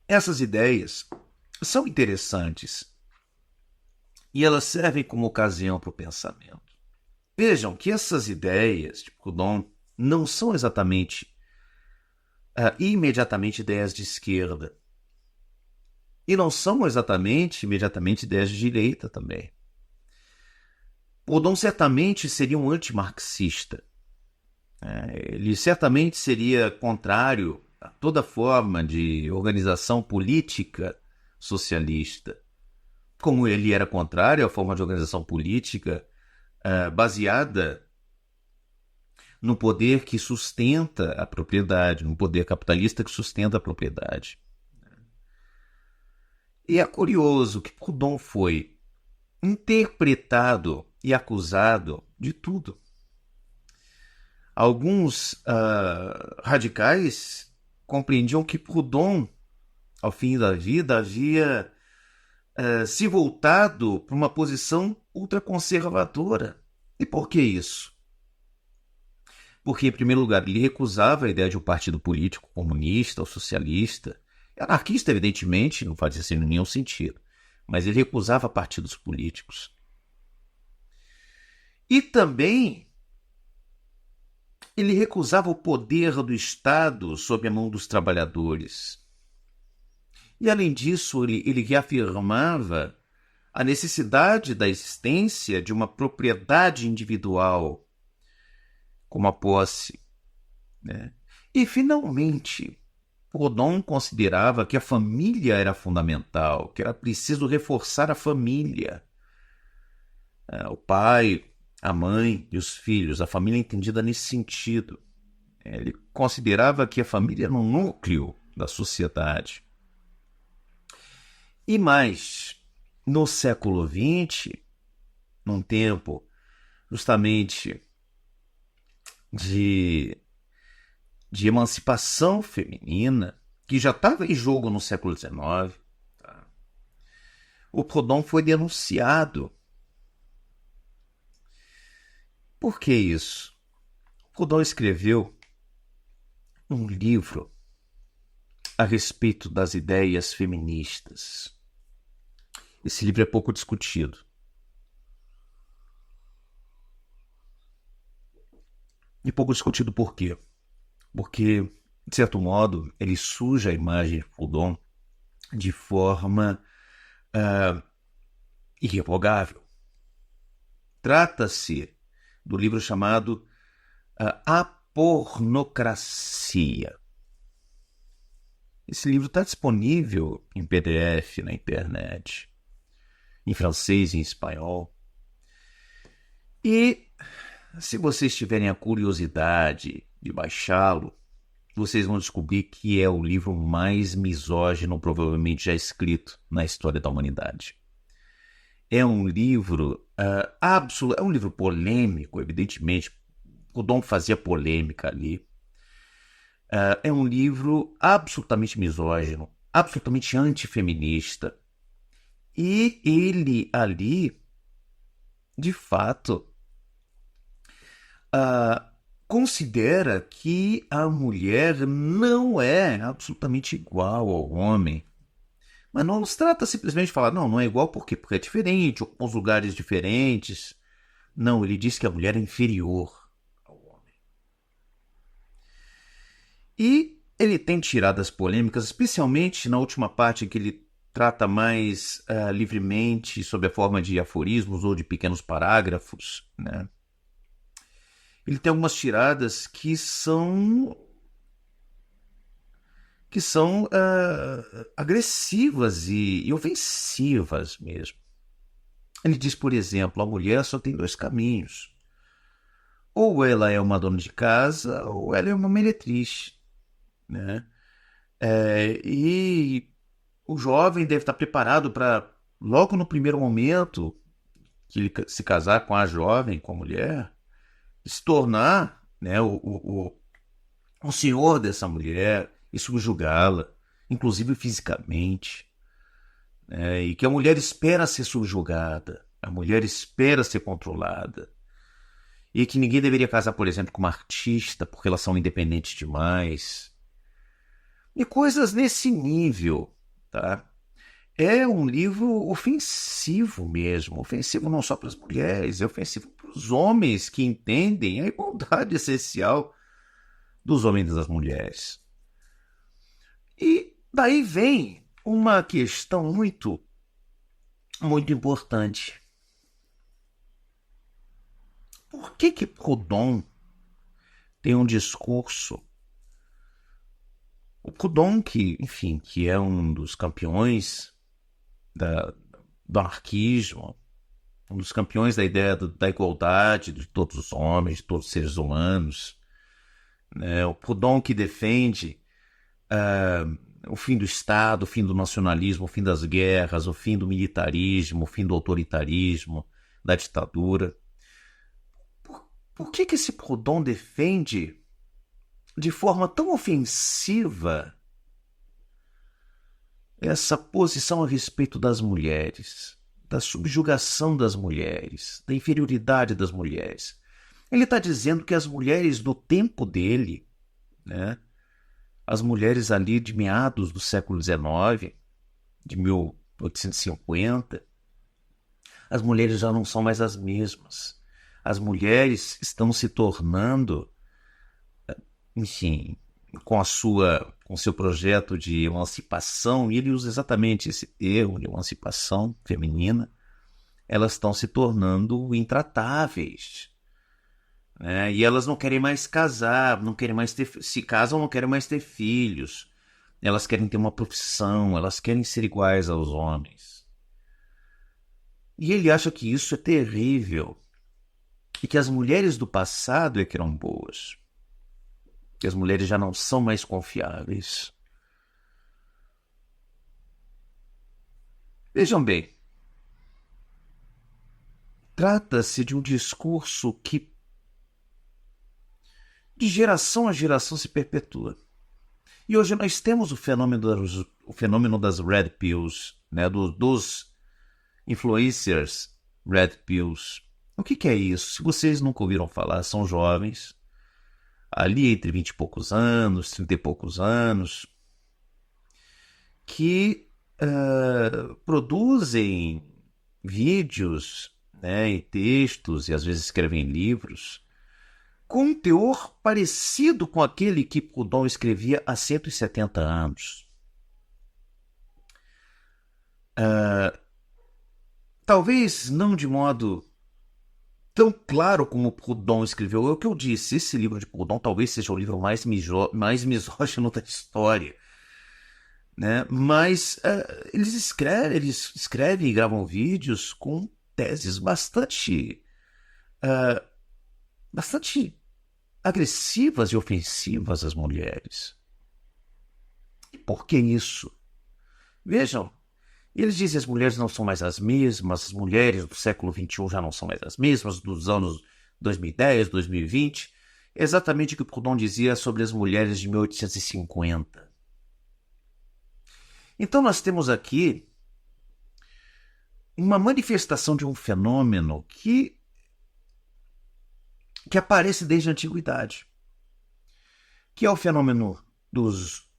essas ideias são interessantes e elas servem como ocasião para o pensamento. Vejam que essas ideias de Proudhon não são exatamente, imediatamente ideias de esquerda. E não são exatamente, imediatamente, ideias de direita também. Proudhon certamente seria um antimarxista. Ele certamente seria contrário a toda forma de organização política socialista, como ele era contrário à forma de organização política baseada no poder que sustenta a propriedade, no poder capitalista que sustenta a propriedade. E é curioso que Proudhon foi interpretado e acusado de tudo. Alguns radicais compreendiam que Proudhon, ao fim da vida, havia se voltado para uma posição ultraconservadora. E por que isso? Porque, em primeiro lugar, ele recusava a ideia de um partido político comunista ou socialista. Anarquista, evidentemente, não fazia assim nenhum sentido. Mas ele recusava partidos políticos. E também ele recusava o poder do Estado sob a mão dos trabalhadores. E, além disso, ele reafirmava a necessidade da existência de uma propriedade individual, como a posse. Né? E, finalmente, Proudhon considerava que a família era fundamental, que era preciso reforçar a família. O pai, a mãe e os filhos, a família entendida nesse sentido. Ele considerava que a família era um núcleo da sociedade. E mais, no século XX, num tempo justamente de emancipação feminina, que já estava em jogo no século XIX, o Proudhon foi denunciado. Por que isso? Proudhon escreveu um livro a respeito das ideias feministas. Esse livro é pouco discutido. E pouco discutido por quê? Porque, de certo modo, ele suja a imagem de Proudhon de forma irrevogável. Trata-se do livro chamado A Pornocracia. Esse livro está disponível em PDF na internet, em francês e em espanhol. E se vocês tiverem a curiosidade de baixá-lo, vocês vão descobrir que é o livro mais misógino provavelmente já escrito na história da humanidade. É um livro é um livro polêmico, evidentemente. Proudhon fazia polêmica ali. É um livro absolutamente misógino, absolutamente antifeminista. E ele ali, de fato, considera que a mulher não é absolutamente igual ao homem. Mas não se trata simplesmente de falar, não é igual por quê? Porque é diferente, ocupa uns lugares diferentes. Não, ele diz que a mulher é inferior ao homem. E ele tem tirado as polêmicas, especialmente na última parte que ele trata mais livremente sob a forma de aforismos ou de pequenos parágrafos, né? Ele tem algumas tiradas que são agressivas e ofensivas mesmo. Ele diz, por exemplo, a mulher só tem dois caminhos. Ou ela é uma dona de casa, ou ela é uma meretriz. Né? E o jovem deve estar preparado para, logo no primeiro momento que ele se casar com a jovem, com a mulher, se tornar, né, o senhor dessa mulher e subjugá-la, inclusive fisicamente. E que a mulher espera ser subjugada, a mulher espera ser controlada. E que ninguém deveria casar, por exemplo, com uma artista porque elas são independentes demais. E coisas nesse nível, tá? é um livro ofensivo mesmo, ofensivo não só para as mulheres, é ofensivo para os homens que entendem a igualdade essencial dos homens e das mulheres. E daí vem uma questão muito, muito importante. Por que Proudhon tem um discurso? O Proudhon, que é um dos campeões do anarquismo, um dos campeões da ideia da igualdade de todos os homens, de todos os seres humanos, né? O Proudhon que defende o fim do Estado, o fim do nacionalismo, o fim das guerras, o fim do militarismo, o fim do autoritarismo, da ditadura. Por que esse Proudhon defende de forma tão ofensiva essa posição a respeito das mulheres, da subjugação das mulheres, da inferioridade das mulheres? Ele está dizendo que as mulheres do tempo dele, né, as mulheres ali de meados do século XIX, de 1850, as mulheres já não são mais as mesmas. As mulheres estão se tornando, enfim, com seu projeto de emancipação, e ele usa exatamente esse termo de emancipação feminina, elas estão se tornando intratáveis. E elas não querem mais casar, não querem mais se casam, não querem mais ter filhos. Elas querem ter uma profissão, elas querem ser iguais aos homens. E ele acha que isso é terrível e que as mulheres do passado é que eram boas, que as mulheres já não são mais confiáveis. Vejam bem, trata-se de um discurso que de geração a geração se perpetua. E hoje nós temos o fenômeno das red pills, né, dos influencers red pills. O que é isso? Se vocês nunca ouviram falar, são jovens, ali entre 20 e poucos anos, 30 e poucos anos, que produzem vídeos, né, e textos, e às vezes escrevem livros, com um teor parecido com aquele que Proudhon escrevia há 170 anos. Talvez não de modo tão claro como Proudhon escreveu. É o que eu disse, esse livro de Proudhon talvez seja o livro mais misógino da história. Né? Mas eles escrevem e gravam vídeos com teses bastante agressivas e ofensivas às mulheres. E por que isso? Vejam, eles dizem que as mulheres não são mais as mesmas, as mulheres do século XXI já não são mais as mesmas, dos anos 2010, 2020. É exatamente o que Proudhon dizia sobre as mulheres de 1850. Então nós temos aqui uma manifestação de um fenômeno que aparece desde a antiguidade, que é o fenômeno dos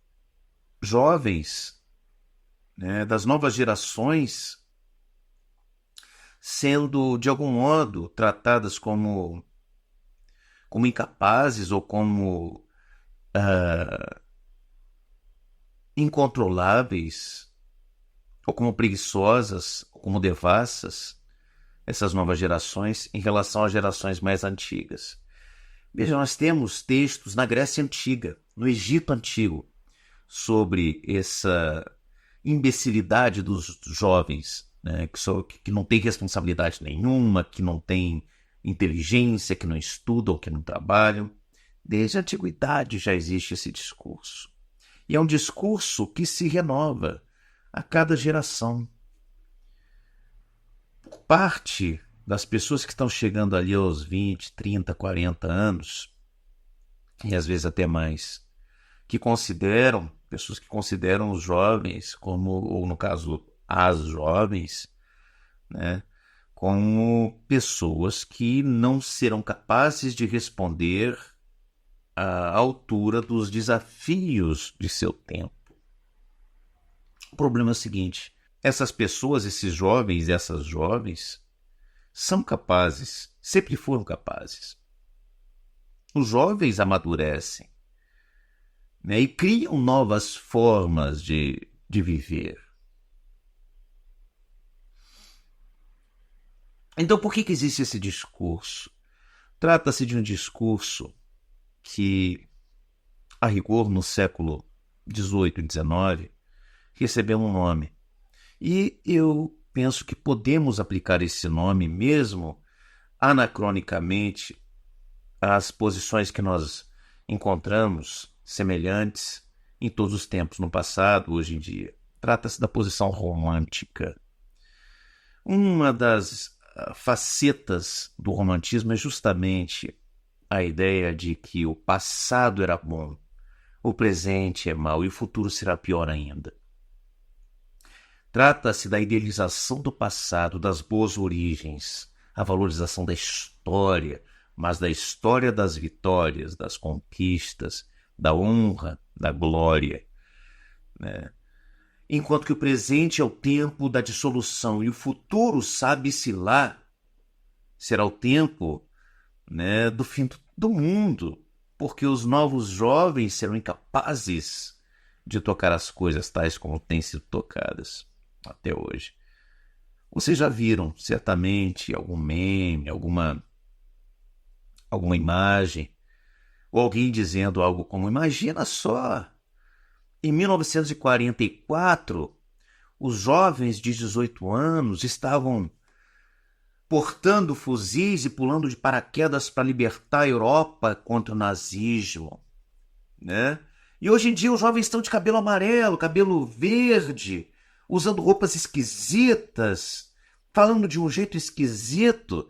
jovens, né, das novas gerações, sendo, de algum modo, tratadas como incapazes ou como incontroláveis, ou como preguiçosas, ou como devassas, essas novas gerações em relação às gerações mais antigas. Veja, nós temos textos na Grécia Antiga, no Egito Antigo, sobre essa imbecilidade dos jovens, né, que não têm responsabilidade nenhuma, que não têm inteligência, que não estudam, que não trabalham. Desde a antiguidade já existe esse discurso. E é um discurso que se renova a cada geração. Parte das pessoas que estão chegando ali aos 20, 30, 40 anos, e às vezes até mais, pessoas que consideram os jovens como, ou no caso, as jovens, né, como pessoas que não serão capazes de responder à altura dos desafios de seu tempo. O problema é o seguinte: essas pessoas, esses jovens e essas jovens, são capazes, sempre foram capazes. Os jovens amadurecem, né, e criam novas formas de viver. Então, por que existe esse discurso? Trata-se de um discurso que, a rigor, no século XVIII e XIX, recebeu um nome. E eu penso que podemos aplicar esse nome mesmo anacronicamente às posições que nós encontramos semelhantes em todos os tempos, no passado, hoje em dia. Trata-se da posição romântica. Uma das facetas do romantismo é justamente a ideia de que o passado era bom, o presente é mau e o futuro será pior ainda. Trata-se da idealização do passado, das boas origens, a valorização da história, mas da história das vitórias, das conquistas, da honra, da glória, né? Enquanto que o presente é o tempo da dissolução e o futuro, sabe-se lá, será o tempo, né, do fim do mundo, porque os novos jovens serão incapazes de tocar as coisas tais como têm sido tocadas até hoje. Vocês já viram, certamente, algum meme, alguma imagem, ou alguém dizendo algo como: imagina só, em 1944, os jovens de 18 anos estavam portando fuzis e pulando de paraquedas para libertar a Europa contra o nazismo, né? E hoje em dia os jovens estão de cabelo amarelo, cabelo verde, usando roupas esquisitas, falando de um jeito esquisito,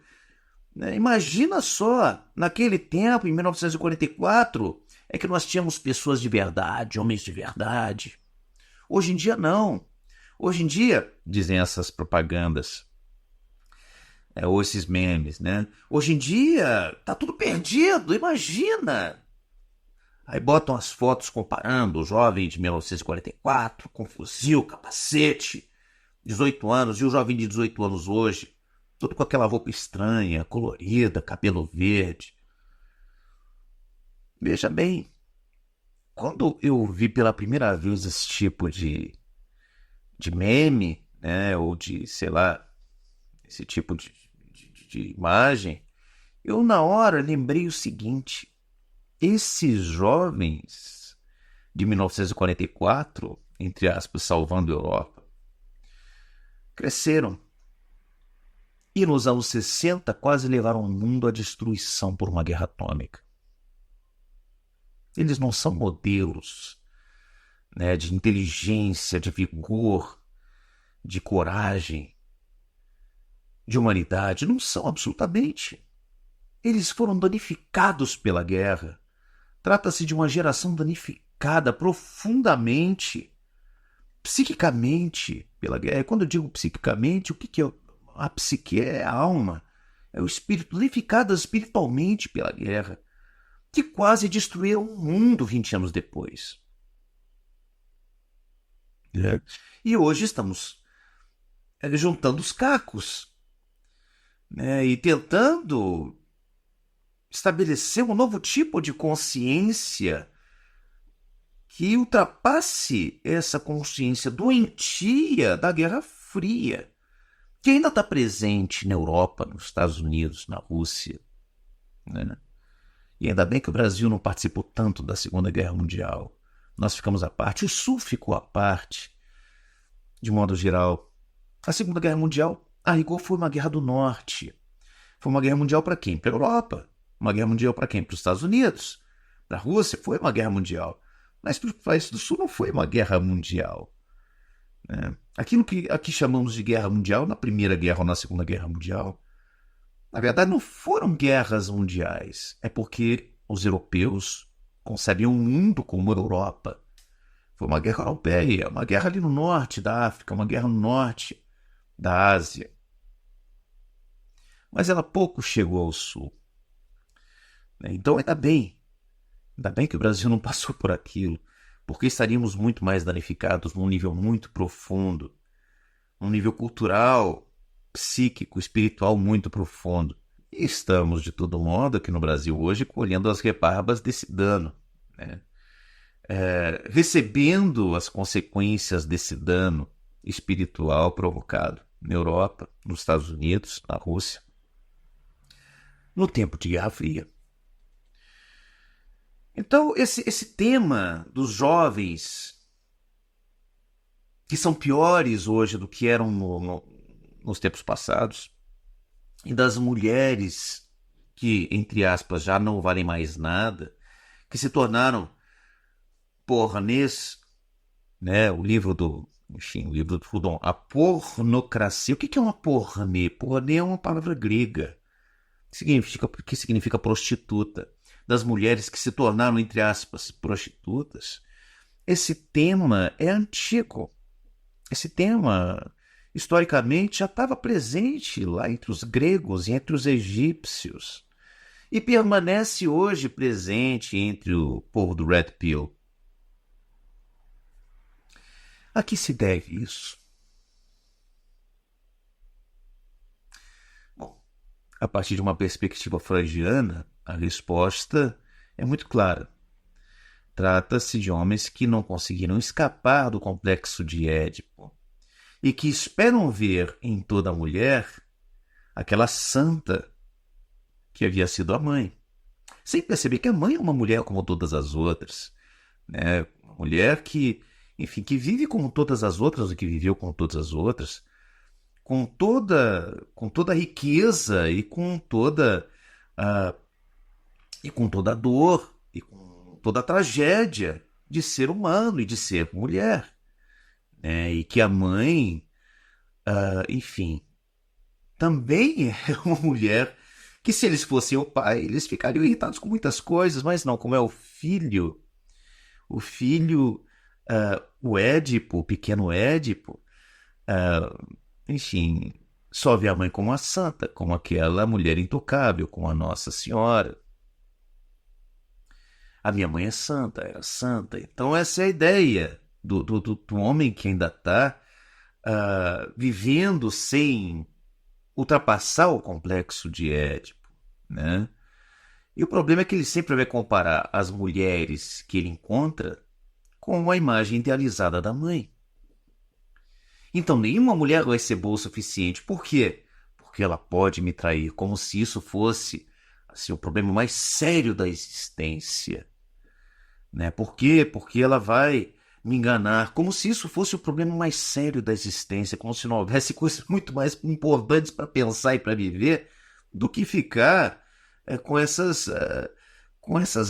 né? Imagina só, naquele tempo, em 1944, é que nós tínhamos pessoas de verdade, homens de verdade. Hoje em dia não. Hoje em dia, dizem essas propagandas, ou esses memes, né? Hoje em dia tá tudo perdido, imagina! Aí botam as fotos comparando o jovem de 1944 com fuzil, capacete, 18 anos, e o jovem de 18 anos hoje, todo com aquela roupa estranha, colorida, cabelo verde. Veja bem, quando eu vi pela primeira vez esse tipo de meme, né, ou de, sei lá, esse tipo de imagem, eu na hora lembrei o seguinte: esses jovens de 1944, entre aspas, salvando a Europa, cresceram e nos anos 60 quase levaram o mundo à destruição por uma guerra atômica. Eles não são modelos, né, de inteligência, de vigor, de coragem, de humanidade. Não são absolutamente. Eles foram danificados pela guerra. Trata-se de uma geração danificada profundamente, psiquicamente, pela guerra. Quando eu digo psiquicamente, o que é a psique? É a alma, é o espírito, danificada espiritualmente pela guerra, que quase destruíram o mundo 20 anos depois. E hoje estamos juntando os cacos, né, e tentando estabelecer um novo tipo de consciência que ultrapasse essa consciência doentia da Guerra Fria, que ainda está presente na Europa, nos Estados Unidos, na Rússia, né? E ainda bem que o Brasil não participou tanto da Segunda Guerra Mundial. Nós ficamos à parte, o Sul ficou à parte, de modo geral. A Segunda Guerra Mundial, a rigor, foi uma guerra do Norte. Foi uma guerra mundial para quem? Para a Europa. Uma guerra mundial para quem? Para os Estados Unidos. Para a Rússia foi uma guerra mundial. Mas para os países do Sul não foi uma guerra mundial, né? Aquilo que aqui chamamos de guerra mundial, na Primeira Guerra ou na Segunda Guerra Mundial, na verdade não foram guerras mundiais. É porque os europeus concebiam o mundo como Europa. Foi uma guerra europeia, uma guerra ali no norte da África, uma guerra no norte da Ásia. Mas ela pouco chegou ao sul. Então ainda bem que o Brasil não passou por aquilo, porque estaríamos muito mais danificados num nível muito profundo. um nível cultural, psíquico, espiritual muito profundo. E estamos, de todo modo, aqui no Brasil hoje, colhendo as rebarbas desse dano, né? Recebendo as consequências desse dano espiritual provocado na Europa, nos Estados Unidos, na Rússia, no tempo de Guerra Fria. Então, esse tema dos jovens que são piores hoje do que eram nos tempos passados, e das mulheres que, entre aspas, já não valem mais nada, que se tornaram pornês, né? O livro do Proudhon, a pornocracia. O que é uma pornê? Pornê é uma palavra grega que significa prostituta. Das mulheres que se tornaram, entre aspas, prostitutas. Esse tema é antigo. Esse tema, historicamente, já estava presente lá entre os gregos e entre os egípcios. E permanece hoje presente entre o povo do Red Pill. A que se deve isso? Bom, a partir de uma perspectiva freudiana, a resposta é muito clara. Trata-se de homens que não conseguiram escapar do complexo de Édipo e que esperam ver em toda mulher aquela santa que havia sido a mãe, sem perceber que a mãe é uma mulher como todas as outras, né? Uma mulher que, enfim, que vive como todas as outras, ou que viveu como todas as outras, com toda a riqueza e com toda a dor e com toda a tragédia de ser humano e de ser mulher, né? E que a mãe, enfim, também é uma mulher que, se eles fossem o pai, eles ficariam irritados com muitas coisas, mas não, como é o filho, o Édipo, o pequeno Édipo, enfim, só vê a mãe como a santa, como aquela mulher intocável, como a Nossa Senhora. A minha mãe é santa, era santa. Então essa é a ideia do homem que ainda está vivendo sem ultrapassar o complexo de Édipo, né? E o problema é que ele sempre vai comparar as mulheres que ele encontra com a imagem idealizada da mãe. Então nenhuma mulher vai ser boa o suficiente. Por quê? Porque ela pode me trair, como se isso fosse assim, o problema mais sério da existência. Né? Por quê? Porque ela vai me enganar, como se isso fosse o problema mais sério da existência, como se não houvesse coisas muito mais importantes para pensar e para viver do que ficar com essas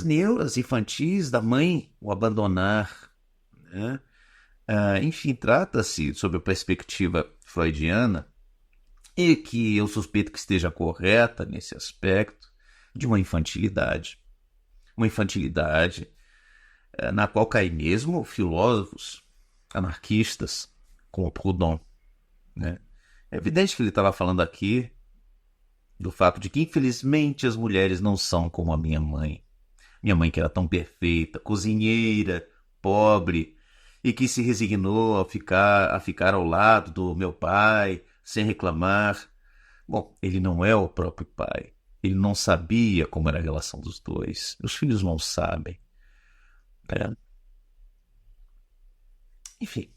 neuras infantis da mãe o abandonar, né? Enfim, trata-se, sob a perspectiva freudiana, e que eu suspeito que esteja correta nesse aspecto, de uma infantilidade. Uma infantilidade na qual caem mesmo filósofos anarquistas, como Proudhon, né? É evidente que ele estava falando aqui do fato de que, infelizmente, as mulheres não são como a minha mãe. Minha mãe, que era tão perfeita, cozinheira, pobre, e que se resignou a ficar ao lado do meu pai, sem reclamar. Bom, ele não é o próprio pai. Ele não sabia como era a relação dos dois. Os filhos não sabem. Enfim,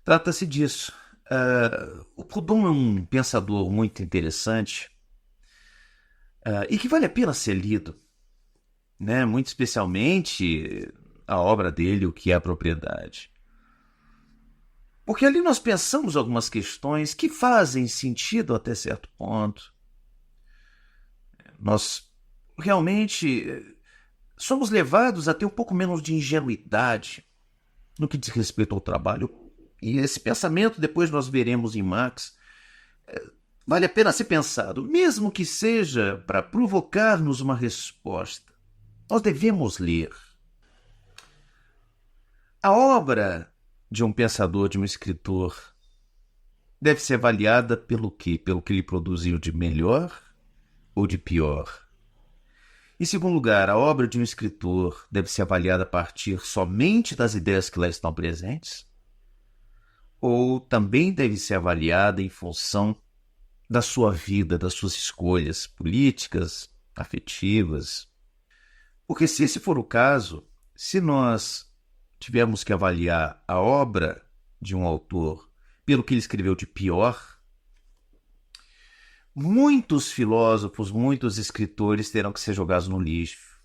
trata-se disso. O Proudhon é um pensador muito interessante e que vale a pena ser lido, né? Muito especialmente a obra dele, O que é a Propriedade. Porque ali nós pensamos algumas questões que fazem sentido até certo ponto. Nós realmente somos levados a ter um pouco menos de ingenuidade no que diz respeito ao trabalho. E esse pensamento, depois nós veremos em Marx, vale a pena ser pensado, mesmo que seja para provocar-nos uma resposta. Nós devemos ler. A obra de um pensador, de um escritor, deve ser avaliada pelo quê? Pelo que ele produziu de melhor ou de pior? Em segundo lugar, a obra de um escritor deve ser avaliada a partir somente das ideias que lá estão presentes? ou também deve ser avaliada em função da sua vida, das suas escolhas políticas, afetivas? Porque se esse for o caso, se nós tivermos que avaliar a obra de um autor pelo que ele escreveu de pior, muitos filósofos, muitos escritores terão que ser jogados no lixo.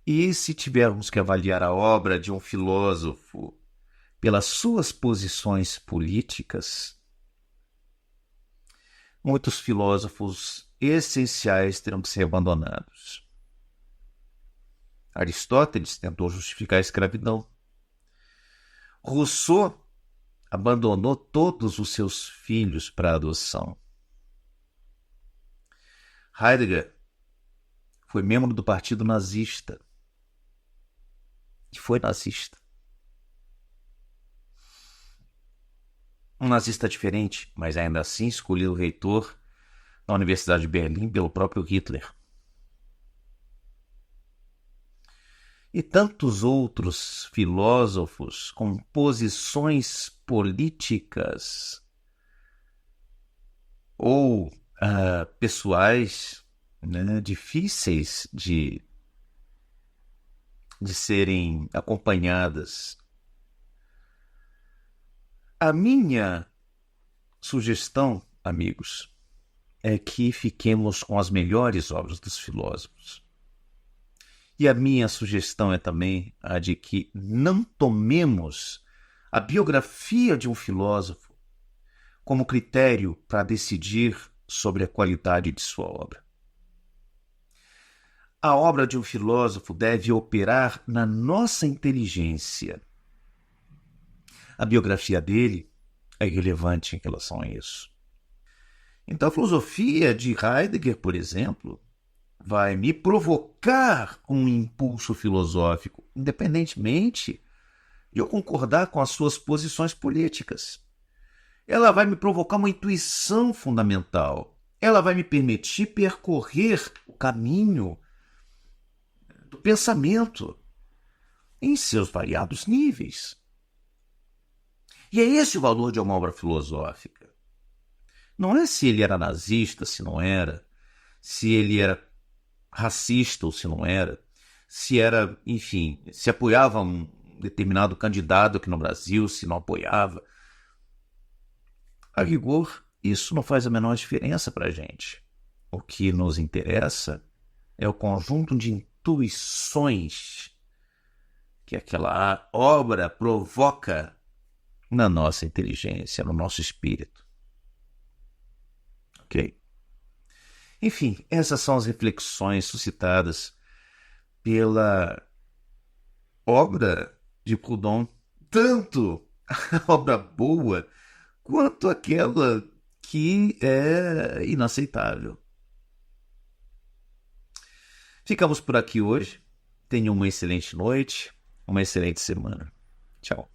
E se tivermos que avaliar a obra de um filósofo pelas suas posições políticas, muitos filósofos essenciais terão que ser abandonados. Aristóteles tentou justificar a escravidão. Rousseau abandonou todos os seus filhos para a adoção. Heidegger foi membro do partido nazista e foi nazista. Um nazista diferente, mas ainda assim escolheu o reitor da Universidade de Berlim pelo próprio Hitler. E tantos outros filósofos com posições políticas ou pessoais, né, difíceis de serem acompanhadas. A minha sugestão, amigos, é que fiquemos com as melhores obras dos filósofos. E a minha sugestão é também a de que não tomemos a biografia de um filósofo como critério para decidir sobre a qualidade de sua obra. A obra de um filósofo deve operar na nossa inteligência. A biografia dele é irrelevante em relação a isso. Então, a filosofia de Heidegger, por exemplo, vai me provocar um impulso filosófico, independentemente de eu concordar com as suas posições políticas. Ela vai me provocar uma intuição fundamental. Ela vai me permitir percorrer o caminho do pensamento em seus variados níveis. E é esse o valor de uma obra filosófica. Não é se ele era nazista, se não era, se ele era racista ou se não era, se era, enfim, se apoiava um determinado candidato aqui no Brasil, se não apoiava. A rigor, isso não faz a menor diferença para a gente. O que nos interessa é o conjunto de intuições que aquela obra provoca na nossa inteligência, no nosso espírito. Ok? Enfim, essas são as reflexões suscitadas pela obra de Proudhon, tanto a obra boa quanto aquela que é inaceitável. Ficamos por aqui hoje. Tenham uma excelente noite, uma excelente semana. Tchau.